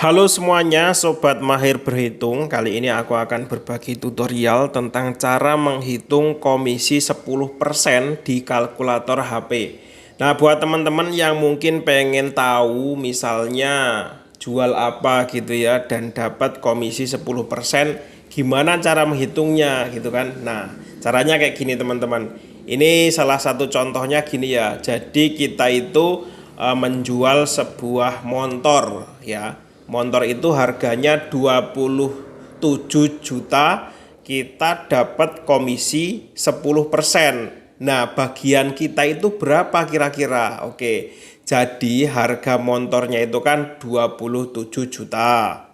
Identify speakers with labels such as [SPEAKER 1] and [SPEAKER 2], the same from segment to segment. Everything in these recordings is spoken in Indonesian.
[SPEAKER 1] Halo semuanya, Sobat Mahir Berhitung. Kali ini aku akan berbagi tutorial tentang cara menghitung komisi 10% di kalkulator HP. Nah, buat teman-teman yang mungkin pengen tahu misalnya jual apa gitu ya dan dapat komisi 10%, gimana cara menghitungnya gitu kan. Nah, caranya kayak gini teman-teman. Ini salah satu contohnya gini ya. Jadi kita itu menjual sebuah motor ya. Motor itu harganya 27 juta, kita dapat komisi 10%. Nah, bagian kita itu berapa kira-kira? Oke. Jadi harga motornya itu kan 27 juta.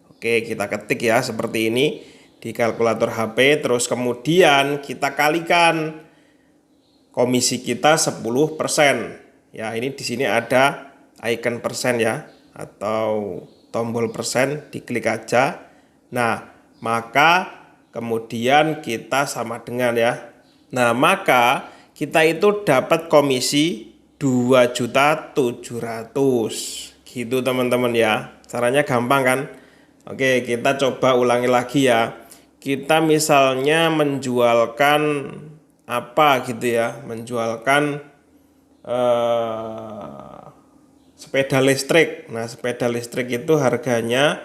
[SPEAKER 1] Oke, kita ketik ya seperti ini di kalkulator HP, terus kemudian kita kalikan komisi kita 10%. Ya, ini di sini ada icon persen ya atau tombol persen, diklik aja. Nah, maka kemudian kita sama dengan ya. Nah, maka kita itu dapat komisi 2.700.000 gitu teman-teman ya. Caranya gampang kan? Oke, kita coba ulangi lagi ya. Kita misalnya menjualkan apa gitu ya, menjualkan sepeda listrik. Nah, sepeda listrik itu harganya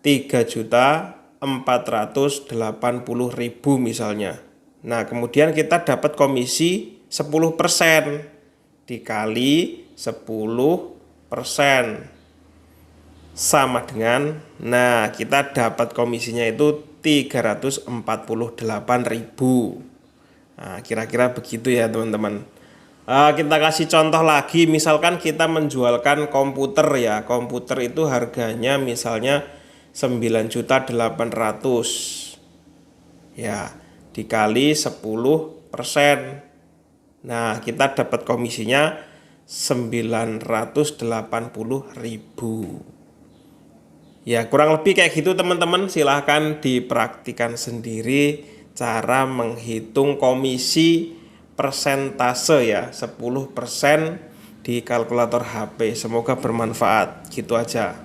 [SPEAKER 1] 3.480.000 misalnya. Nah, kemudian kita dapat komisi 10% dikali 10% sama dengan, nah kita dapat komisinya itu 348.000. Nah, kira-kira begitu ya teman-teman. Kita kasih contoh lagi, misalkan kita menjualkan komputer ya. Komputer itu harganya misalnya 9.800.000 ya, dikali 10%. Nah, kita dapat komisinya 980.000. Ya, kurang lebih kayak gitu teman-teman. Silahkan dipraktikan sendiri cara menghitung komisi persentase ya, 10% di kalkulator HP. Semoga bermanfaat. Gitu aja.